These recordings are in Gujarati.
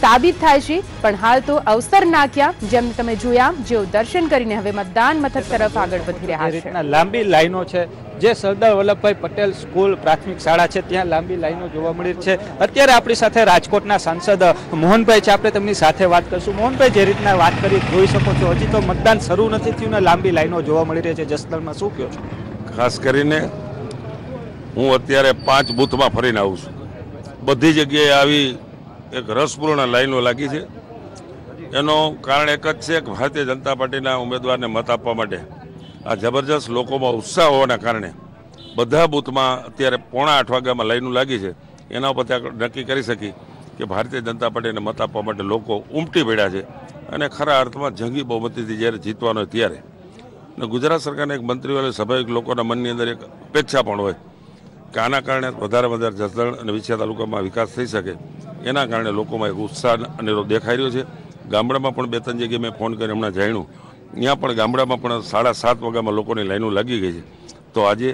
સાબિત થાય છે। પણ હાલ તો અવસર નાખ્યા જેમ તમે જોયા, જેઓ દર્શન કરીને હવે મતદાન મથક તરફ આગળ વધી રહ્યા છે। લાંબી લાઈનો છે, જે સરદાર વલ્લભભાઈ પટેલ સ્કૂલ પ્રાથમિક શાળા છે ત્યાં લાંબી લાઈનો જોવા મળી છે। અત્યારે આપણી સાથે રાજકોટના સાંસદ મોહનભાઈ છે, આપણે તેમની સાથે વાત કરીશું। મોહનભાઈ, જે રીતના વાત કરી જોઈ શકો છો, હજી તો મતદાન શરૂ નથી થયું ને લાંબી લાઈનો જોવા મળી રહી છે જસદણમાં, શું કહો છો? ખાસ કરીને હું અત્યારે 5 બૂથમાં ફરીને આવું છું। બધી જગ્યાએ આવી એક રસપૂર્ણ લાઈનો લાગી છે। એનું કારણ એક જ છે કે ભારતીય જનતા પાર્ટીના ઉમેદવારને મત આપવા માટે આ જબરજસ્ત લોકોમાં ઉત્સાહ હોવાના કારણે બધા બૂથમાં અત્યારે 7:45 વાગ્યામાં લાઈનો લાગી છે। એના ઉપર નક્કી કરી શકી કે ભારતીય જનતા પાર્ટીને મત આપવા માટે લોકો ઉમટી પડ્યા છે અને ખરા અર્થમાં જંગી બહુમતીથી જ્યારે જીતવાનો હોય ત્યારે। અને ગુજરાત સરકારના એક મંત્રીઓને સ્વાભાવિક લોકોના મનની અંદર એક અપેક્ષા પણ હોય કે આના કારણે વધારે જસદણ અને વિછિયા તાલુકામાં વિકાસ થઈ શકે। એના કારણે લોકોમાં એક ઉત્સાહ અનેરો દેખાઈ રહ્યો છે। ગામડામાં પણ 2-3 જગ્યાએ મેં ફોન કરી હમણાં જાણ્યું, ત્યાં પણ ગામડામાં પણ 7:30 વાગ્યામાં લોકોની લાઈનો લાગી ગઈ છે। તો આજે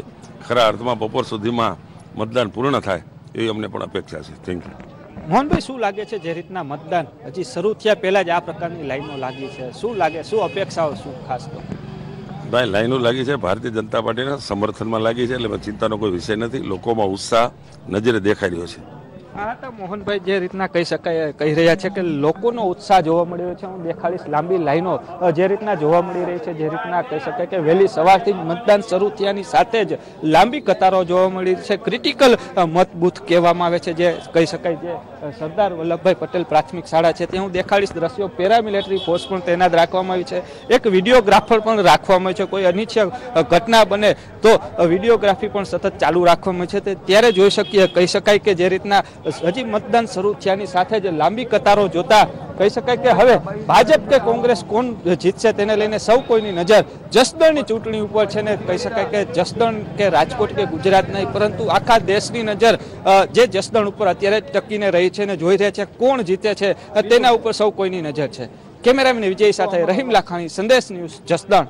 ખરા અર્થમાં બપોર સુધીમાં મતદાન પૂર્ણ થાય એવી અમને પણ અપેક્ષા છે। Thank you. મોહનભાઈ, શું લાગે છે, જે રીતના મતદાન હજી શરૂ થયા પહેલા જ આ પ્રકારની લાઈનો લાગી છે, શું લાગે, શું અપેક્ષાઓ, શું ખાસ તો? ભાઈ, લાઈનો લાગી છે ભારતીય જનતા પાર્ટીના સમર્થનમાં લાગી છે, એટલે ચિંતાનો કોઈ વિષય નથી। લોકોમાં ઉત્સાહ નજરે દેખાઈ રહ્યો છે। હા તો મોહનભાઈ, જે રીતના કહી શકાય, કહી રહ્યા છે કે લોકોનો ઉત્સાહ જોવા મળી રહ્યો છે। હું દેખાડીશ લાંબી લાઈનો જે રીતના જોવા મળી રહી છે, જે રીતના કહી શકાય કે વહેલી સવારથી મતદાન શરૂ થયાની સાથે જ લાંબી કતારો જોવા મળી છે। ક્રિટિકલ મત બૂથ કહેવામાં આવે છે, જે કહી શકાય જે સરદાર વલ્લભભાઈ પટેલ પ્રાથમિક શાળા છે ત્યાં હું દેખાડીશ દ્રશ્યો। પેરામિલિટરી ફોર્સ પણ તૈનાત રાખવામાં આવી છે, એક વિડીયોગ્રાફર પણ રાખવામાં આવ્યો છે। કોઈ અનિચ્છનીય ઘટના બને તો વિડીયોગ્રાફી પણ સતત ચાલુ રાખવામાં છે, ત્યારે જોઈ શકીએ, કહી શકાય કે જે રીતના હજી મતદાન શરૂ થયાની સાથે જ લાંબી કતારો જોતા કહી શકાય કે હવે ભાજપ કે કોંગ્રેસ કોણ જીતશે તેને લઈને સૌ કોઈની નજર જસદણની ચૂંટણી ઉપર છે ને કહી શકાય કે જસદણ કે રાજકોટ કે ગુજરાત નહીં પરંતુ આખા દેશની નજર જે જસદણ ઉપર અત્યારે ટકીને રહી છે ને જોઈ રહ્યા છે કોણ જીતે છે તેના ઉપર સૌ કોઈની નજર છે। કેમેરામેન વિજય સાથે રહીમ લાખાણી, સંદેશ ન્યૂઝ, જસદણ।